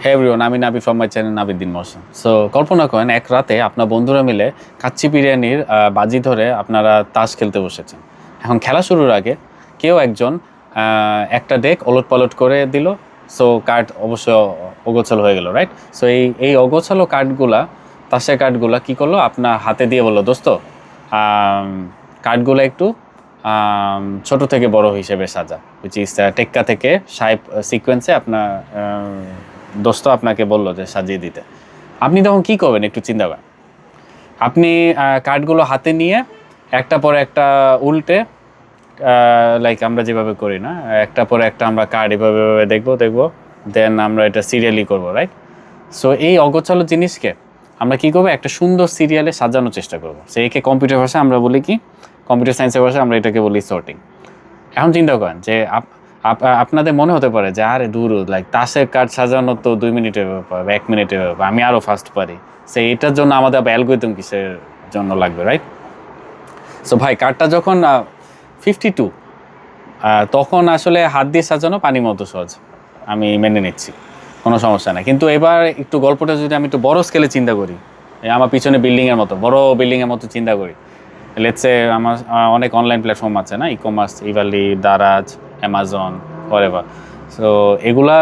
হে everyone, আমি Nabi from my channel Nabiddin Mohsen. So কল্পনা করেন এক রাতে আপনার বন্ধুরা মিলে কাচ্চি বিরিয়ানির বাজি ধরে আপনারা তাস খেলতে বসেছেন। এখন খেলা শুরুর আগে কেউ একজন একটা ডেক ওলটপালট করে দিল। সো কার্ড অবশ্য অগোছালো হয়ে গেল, রাইট? সো এই অগোছালো কার্ডগুলা, তাসের কার্ডগুলা কী করলো, আপনার হাতে দিয়ে বললো, দোস্ত কার্ডগুলো একটু ছোট থেকে বড় হিসেবে সাজা, উইচ ইজ টেক্কা থেকে সাহেব সিকোয়েন্সে আপনার দোস্ত আপনাকে বললো যে সাজিয়ে দিতে। আপনি তখন কী করবেন একটু চিন্তা করেন। আপনি কার্ডগুলো হাতে নিয়ে একটা পর একটা উল্টে, লাইক আমরা যেভাবে করি না, একটা পরে একটা আমরা কার্ড এভাবে দেখবো, দেন আমরা এটা সিরিয়ালি করবো, রাইট? সো এই অগোছালো জিনিসকে আমরা কী করবো, একটা সুন্দর সিরিয়ালে সাজানোর চেষ্টা করবো। সেইকে কম্পিউটার ভাষায় আমরা বলি কি, কম্পিউটার সায়েন্সের ভাষায় আমরা এটাকে বলি সর্টিং। এখন চিন্তা করেন যে আপনাদের মনে হতে পারে যে আরে দূর, লাইক তাসের কার্ড সাজানো তো 2 মিনিটের ব্যাপার, 1 মিনিটের ব্যাপার, আমি আরও ফাস্ট পারি। সে এটার জন্য আমাদের অ্যালগরিদম কিসের জন্য লাগবে, রাইট? সো ভাই, কার্ডটা যখন 52, তখন আসলে হাত দিয়ে সাজানো পানির মতো সহজ, আমি মেনে নিচ্ছি, কোনো সমস্যা নাই। কিন্তু এবার একটু গল্পটা যদি আমি একটু বড় স্কেলে চিন্তা করি, আমার পিছনে বিল্ডিংয়ের মতো, বড় বিল্ডিংয়ের মতো চিন্তা করি। লেটসে আমার অনেক অনলাইন প্ল্যাটফর্ম আছে না, e commerce, Evaly, Daraz, Amazon, forever. So এগুলা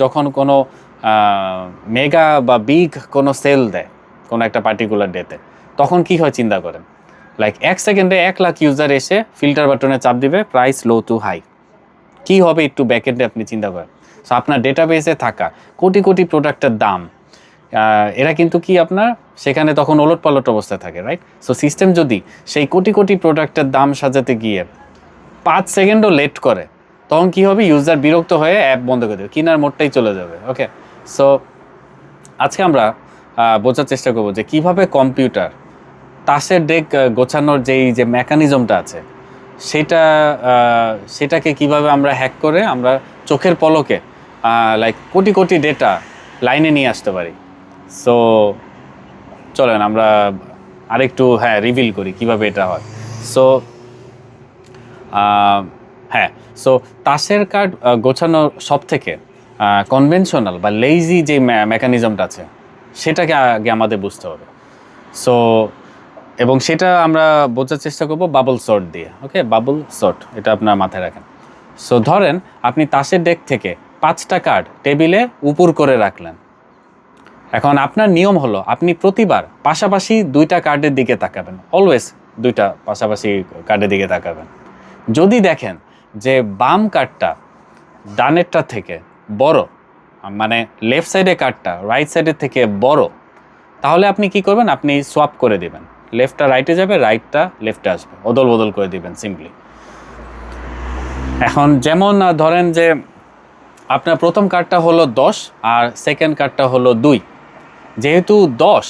যখন কোনো মেগা বা বিগ কোনো সেল দেয় কোনো একটা পার্টিকুলার ডেতে, তখন কি হয় চিন্তা করেন। লাইক 1 সেকেন্ডে 1 লাখ ইউজার এসে ফিল্টার বাটনে চাপ দিবে, প্রাইস লো টু হাই। কী হবে একটু ব্যাকএন্ডে আপনি চিন্তা করেন। সো আপনার ডেটাবেসে থাকা কোটি কোটি প্রোডাক্টের দাম, এরা কিন্তু কি আপনার সেখানে তখন ওলটপালট অবস্থায় থাকে, রাইট? সো সিস্টেম যদি সেই কোটি কোটি প্রোডাক্টের দাম সাজাতে গিয়ে 5 সেকেন্ডও লেট করে, তখন কি হবে, ইউজার বিরক্ত হয়ে অ্যাপ বন্ধ করে দেবে, কেনার মোডটাই চলে যাবে। ওকে, সো আজকে আমরা বোঝার চেষ্টা করবো যে কীভাবে কম্পিউটার তাসের ডেক গোছানোর যে মেকানিজমটা আছে সেটাকে কিভাবে আমরা হ্যাক করে আমরা চোখের পলকে লাইক কোটি কোটি ডেটা লাইনে নিয়ে আসতে পারি। সো চলেন আমরা আরেকটু রিভিল করি কিভাবে এটা হয়। সো সো তাসের কার্ড গোছানোর সব থেকে কনভেনশনাল বা লেইজি যে মেকানিজমটা আছে সেটাকে আগে আমাদের বুঝতে হবে। সো এবং সেটা আমরা বোঝার চেষ্টা করব বাবল সর্ট দিয়ে। ওকে, বাবল সর্ট, এটা আপনার মাথায় রাখেন। সো ধরেন আপনি তাসের ডেক থেকে 5টা কার্ড টেবিলে উপর করে রাখলেন। এখন আপনার নিয়ম হলো আপনি প্রতিবার পাশাপাশি 2টা কার্ডের দিকে তাকাবেন, অলওয়েজ 2টা পাশাপাশি কার্ডের দিকে তাকাবেন। যদি দেখেন যে বাম কার্ডটা ডানেরটা থেকে বড়, মানে লেফট সাইডে কার্ডটা রাইট সাইডের থেকে বড়, তাহলে আপনি কি করবেন, আপনি সোয়াপ করে দিবেন। লেফটটা রাইটে যাবে, রাইটটা লেফটে আসবে, অদল বদল করে দিবেন সিম্পলি। এখন যেমন ধরেন যে আপনার প্রথম কার্ডটা হলো 10 আর সেকেন্ড কার্ডটা হলো 2। যেহেতু 10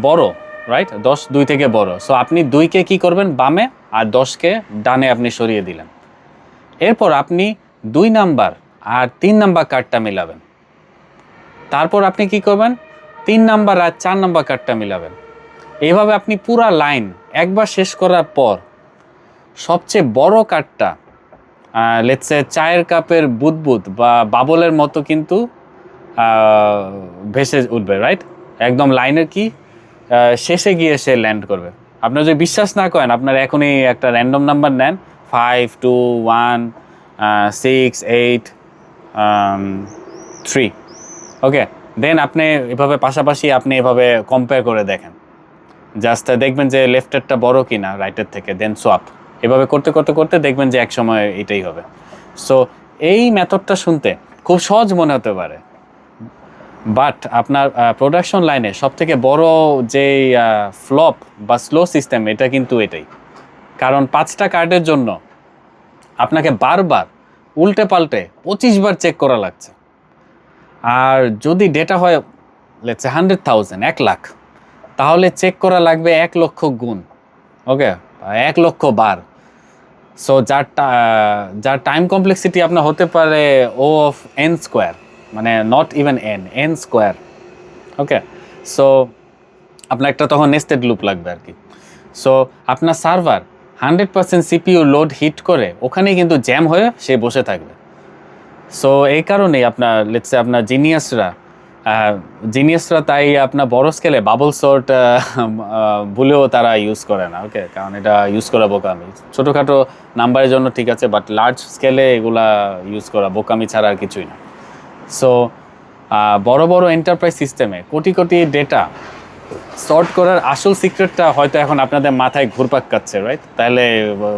বড়, রাইট? 10 2 থেকে বড়, সো আপনি 2কে কি করবেন বামে আর 10কে ডানে আপনি সরিয়ে দিলেন। এরপর আপনি 2 নাম্বার আর 3 নাম্বার কার্ডটা মিলাবেন। তারপর আপনি কি করবেন, 3 নাম্বার আর 4 নাম্বার কার্ডটা মিলাবেন। এইভাবে আপনি পুরা লাইন একবার শেষ করার পর সবচেয়ে বড় কার্ডটা, লেটসে চায়ের কাপের বুদবুদ বা বাবলের মতো কিন্তু ভেসে উঠবে, রাইট? একদম লাইনের কি শেষে গিয়ে সে ল্যান্ড করবে। আপনার যদি বিশ্বাস না করেন, আপনার এখনই একটা র্যান্ডম নাম্বার নেন, 5 2 1 6 8 3। ওকে, দেন আপনি এভাবে পাশাপাশি আপনি এভাবে কম্পেয়ার করে দেখেন, জাস্ট দেখবেন যে লেফটেরটা বড় কিনা রাইটের থেকে, দেন সোয়াপ। এভাবে করতে করতে করতে দেখবেন যে এক সময় এটাই হবে। সো এই মেথডটা শুনতে খুব সহজ মনে হতে পারে, বাট আপনার প্রোডাকশন লাইনে সবথেকে বড় যে ফ্লপ বা স্লো সিস্টেম, এটা কিন্তু এটাই। কারণ 5টা কার্ডের জন্য আপনাকে বারবার উল্টে পাল্টে 25 বার চেক করা লাগছে। আর যদি ডেটা হয় লেটস সে 100,000, 1 লাখ, তাহলে চেক করা লাগবে 1 লক্ষ গুণ। ওকে, 1 লক্ষ বার। সো যার টাইম কমপ্লেক্সিটি আপনার হতে পারে ও অফ n স্কোয়ার, মানে not even n square. Okay, so আপনার একটা তখন নেস্টেড লুপ লাগবে আর কি। সো আপনার সার্ভার 100% CPU লোড হিট করে ওখানেই কিন্তু জ্যাম হয়ে সে বসে থাকবে। সো এই কারণেই আপনার লেটসে আপনার জিনিয়াসরা তাই আপনার বড় স্কেলে বাবল সর্ট বলেও তারা ইউজ করে না, ওকে, কারণ এটা ইউজ করা বোকামি। ছোটোখাটো নাম্বারের জন্য ঠিক আছে, বাট লার্জ স্কেলে এগুলা ইউজ করা বোকামি ছাড়া আর কিছুই না। সো বড় বড় এন্টারপ্রাইজ সিস্টেমে কোটি কোটি ডেটা সর্ট করার আসল সিক্রেটটা হয়তো এখন আপনাদের মাথায় ঘুরপাক কাচ্ছে, রাইট? তাহলে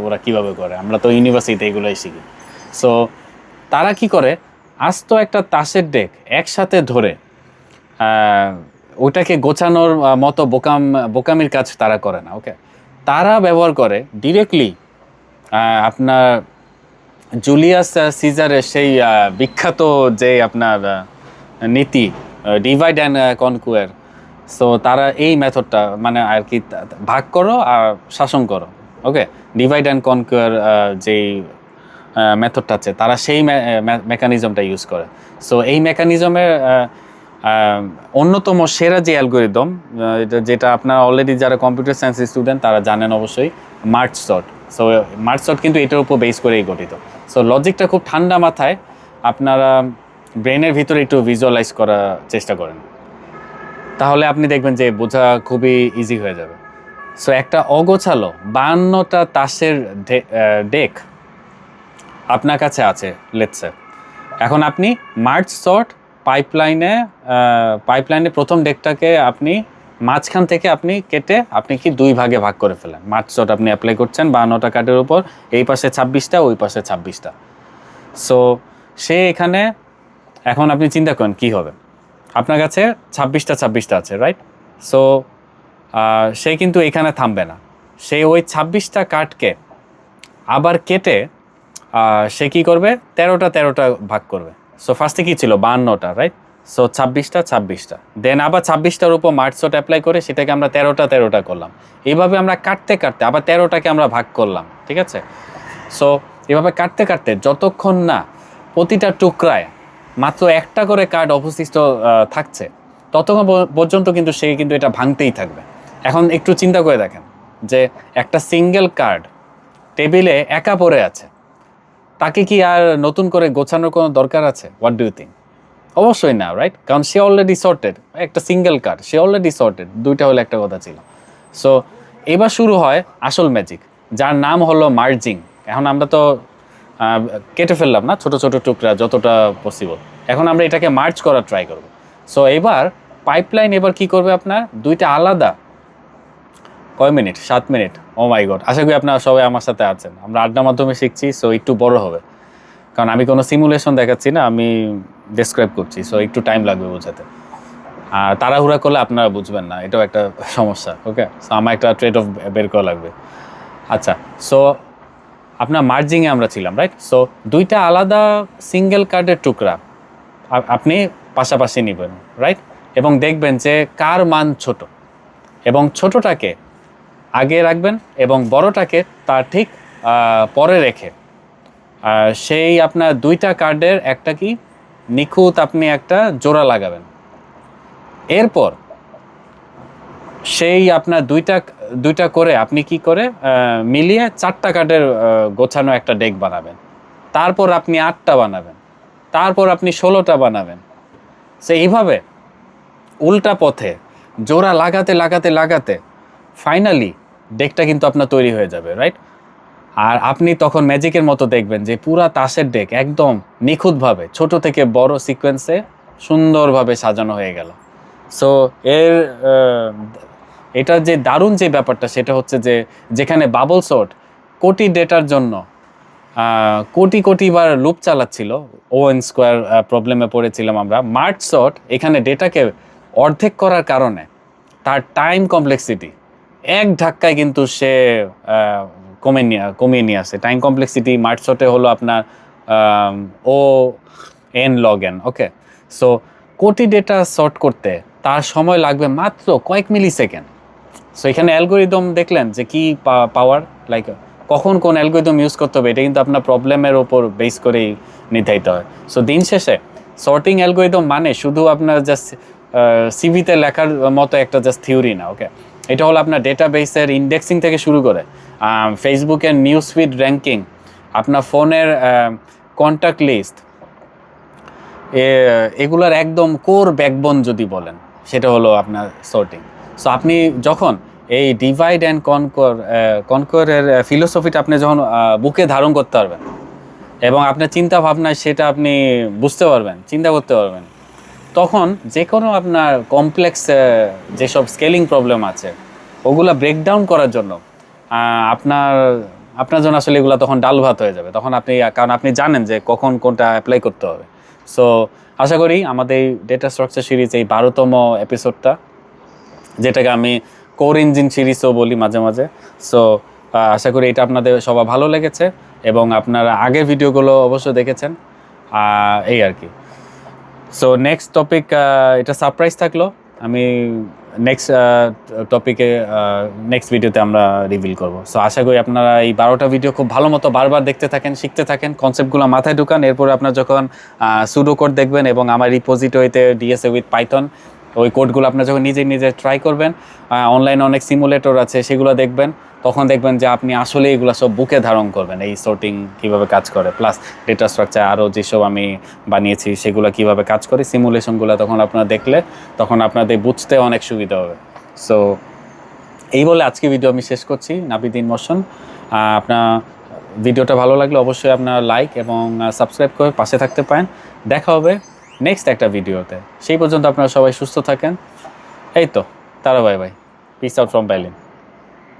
ওরা কিভাবে করে? আমরা তো ইউনিভার্সিটিতে এগুলোই শিখি। সো তারা কি করে, আস্ত একটা তাসের ডেক একসাথে ধরে ওটাকে গোছানোর মতো বোকামির কাজ তারা করে না, ওকে। তারা ব্যবহার করে ডিরেক্টলি আপনার জুলিয়াস সিজারের সেই বিখ্যাত যে আপনার নীতি, ডিভাইড অ্যান্ড কনকুয়ার। সো তারা এই মেথডটা মানে আর কি, ভাগ করো আর শাসন করো, ওকে, ডিভাইড অ্যান্ড কনকুয়ার যেই মেথডটা আছে, তারা সেই মেকানিজমটা ইউজ করে। সো এই মেকানিজমের অন্যতম সেরা যে অ্যালগোরিদম, যেটা আপনারা অলরেডি যারা কম্পিউটার সায়েন্স স্টুডেন্ট তারা জানেন অবশ্যই, merge sort. So merge sort কিন্তু এটার উপর বেস করেই গঠিত। সো লজিকটা খুব ঠান্ডা মাথায় আপনারা ব্রেনের ভিতরে একটু ভিজুয়ালাইজ করার চেষ্টা করেন, তাহলে আপনি দেখবেন যে বোঝা খুবই ইজি হয়ে যাবে। সো একটা অগোছালো 52টা তাসের ডেক আপনার কাছে আছে লেটসে। এখন আপনি মার্জ সর্ট পাইপলাইনে প্রথম ডেকটাকে আপনি মাঝখান থেকে আপনি কেটে আপনি কি 2 ভাগে ভাগ করে ফেলেন। মার্জ সর্ট আপনি অ্যাপ্লাই করছেন 52টা কার্ডের উপর, এই পাশে 26টা, ওই পাশে 26টা। সো সে এখানে, এখন আপনি চিন্তা করেন কি হবে। আপনার কাছে 26টা আছে, রাইট? সো সে কিন্তু এখানে থামবে না, সে ওই 26টা কার্ডকে আবার কেটে সে কী করবে, 13টা ভাগ করবে। সো ফার্স্টে কী ছিল 52টা, রাইট? সো 26টা, দেন আবার 26টার উপর মার্জ সর্ট অ্যাপ্লাই করে সেটাকে আমরা 13টা করলাম। এইভাবে আমরা কাটতে আবার 13টাকে আমরা ভাগ করলাম, ঠিক আছে? সো এভাবে কাটতে যতক্ষণ না প্রতিটা টুকরায় মাত্র একটা করে কার্ড অবশিষ্ট থাকছে, ততক্ষণ পর্যন্ত কিন্তু সে কিন্তু এটা ভাঙতেই থাকবে। এখন একটু চিন্তা করে দেখেন যে একটা সিঙ্গেল কার্ড টেবিলে একা পড়ে আছে, তাকে কি আর নতুন করে গোছানোর কোনো দরকার আছে? What do you think? অবশ্যই না, রাইট? কারণ সে অলরেডি সর্টেড, একটা সিঙ্গেল কার্ড, সে অলরেডি সর্টেড, 2টা হলে একটা কথা ছিল। সো এবার শুরু হয় আসল ম্যাজিক, যার নাম হলো মার্জিং। এখন আমরা তো কেটে ফেললাম না ছোট ছোট টুকরা যতটা পসিবল, এখন আমরা এটাকে মার্জ করার ট্রাই করব। সো এবার পাইপলাইন এবার কি করবে, আপনার 2টা আলাদা, কয় মিনিট, 7 মিনিট, ও মাই গড, আশা করি আপনারা সবাই আমার সাথে আছেন, আমরা আড্ডার মাধ্যমে শিখছি। সো একটু বড় হবে, কারণ আমি কোনো সিমুলেশন দেখাচ্ছি না, আমি ডেসক্রাইব করছি। সো একটু টাইম লাগবে বোঝাতে, আর তাড়াহুড়া করলে আপনারা বুঝবেন না, এটাও একটা সমস্যা, ওকে। সো আমার একটা ট্রেড অফ বের করা লাগবে। আচ্ছা, সো আপনার মার্জিংয়ে আমরা ছিলাম, রাইট? সো 2টা আলাদা সিঙ্গেল কার্ডের টুকরা আপনি পাশাপাশি নেবেন, রাইট? এবং দেখবেন যে কার মান ছোট, এবং ছোটটাকে আগে রাখবেন এবং বড়টাকে তার ঠিক পরে রেখে সেই আপনার 2টা কার্ডের একটা কি নিখুঁত আপনি একটা জোড়া লাগাবেন। এরপর সেই আপনার দুইটা করে আপনি কি করে মিলিয়ে 4টা কার্ডের গোছানো একটা ডেক বানাবেন। তারপর আপনি 8টা বানাবেন, তারপর আপনি 16টা বানাবেন। সে এইভাবে উল্টা পথে জোড়া লাগাতে ফাইনালি ডেকটা কিন্তু আপনার তৈরি হয়ে যাবে, রাইট? আর আপনি তখন ম্যাজিকের মতো দেখবেন যে পুরা তাসের ডেক একদম নিখুঁতভাবে ছোট থেকে বড় সিকোয়েন্সে সুন্দরভাবে সাজানো হয়ে গেল। সো এটার যে দারুণ যে ব্যাপারটা সেটা হচ্ছে যে যেখানে বাবল সর্ট কোটি ডেটার জন্য কোটি বার লুপ চালাচ্ছিল, ওএন স্কোয়ার প্রবলেমে পড়েছিলাম আমরা, মার্জ সর্ট এখানে ডেটাকে অর্ধেক করার কারণে তার টাইম কমপ্লেক্সিটি এক ধাক্কায় কিন্তু সে কমিয়ে নিয়ে আসে। টাইম কমপ্লেক্সিটি মার্জ সর্টে হলো আপনার ও এন লগ এন, ওকে। সো কোটি ডেটা সর্ট করতে তার সময় লাগবে মাত্র কয়েক মিলি সেকেন্ড। সো এখানে অ্যালগোরিদম দেখলেন যে কি পাওয়ার, লাইক কখন কোন অ্যালগোরিদম ইউজ করতে হবে এটা কিন্তু আপনার প্রবলেমের ওপর বেস করেই নির্ধারিত হয়। সো দিন শেষে সর্টিং অ্যালগোরিদম মানে শুধু আপনার জাস্ট সিভিতে লেখার মতো একটা জাস্ট থিওরি না, ওকে। এটা হলো আপনার ডেটাবেসের ইন্ডেক্সিং থেকে শুরু করে ফেসবুকের নিউজ ফিড র্যাঙ্কিং, আপনার ফোনের কন্ট্যাক্ট লিস্ট, এগুলার একদম কোর ব্যাকবোন যদি বলেন, সেটা হলো আপনার সর্টিং। সো আপনি যখন এই ডিভাইড অ্যান্ড কনকোয়ারের ফিলোসফিটা আপনি যখন বুকে ধারণ করতে পারবেন এবং আপনার চিন্তা ভাবনায় সেটা আপনি বুঝতে পারবেন, চিন্তা করতে পারবেন, তখন যে কোনো আপনার কমপ্লেক্স যেসব স্কেলিং প্রবলেম আছে ওগুলা ব্রেকডাউন করার জন্য আপনার আপনার জন্য আসলে এগুলো তখন ডাল ভাত হয়ে যাবে। তখন আপনি, কারণ আপনি জানেন যে কখন কোনটা অ্যাপ্লাই করতে হবে। সো আশা করি আমাদের এই ডেটা স্ট্রাকচার সিরিজ এই 12তম এপিসোডটা, যেটাকে আমি কোর ইঞ্জিন সিরিজও বলি মাঝে মাঝে, সো আশা করি এটা আপনাদের সবার ভালো লেগেছে এবং আপনারা আগের ভিডিওগুলো অবশ্যই দেখেছেন, এই আর কি। সো নেক্সট টপিক, এটা সারপ্রাইজ থাকলো, আমি নেক্সট টপিকে নেক্সট ভিডিওতে আমরা রিভিল করব। সো আশা করি আপনারা এই 12টা ভিডিও খুব ভালো মতো বারবার দেখতে থাকেন, শিখতে থাকেন, কনসেপ্টগুলো মাথায় ঢুকান। এরপরে আপনার যখন সুডো কোড দেখবেন এবং আমার রিপোজিটরিতে ডিএসএ উইথ পাইথন ওই কোডগুলো আপনার যখন নিজে নিজে ট্রাই করবেন, অনলাইনে অনেক সিমুলেটর আছে সেগুলো দেখবেন, তখন দেখবেন যে আপনি আসলে এগুলো সব বুকে ধারণ করবেন, এই সর্টিং কীভাবে কাজ করে, প্লাস ডেটা স্ট্রাকচার আরও যেসব আমি বানিয়েছি সেগুলো কীভাবে কাজ করে, সিমুলেশনগুলো তখন আপনারা দেখলে তখন আপনাদের বুঝতে অনেক সুবিধা হবে। সো এই বলে আজকে ভিডিও আমি শেষ করছি। Nabid in motion. আপনার ভিডিওটা ভালো লাগলে অবশ্যই আপনারা লাইক এবং সাবস্ক্রাইব করে পাশে থাকতে পারেন। দেখা হবে নেক্সট একটা ভিডিওতে। সেই পর্যন্ত আপনারা সবাই সুস্থ থাকেন। এই তো, তারা bye bye, piece out from Berlin.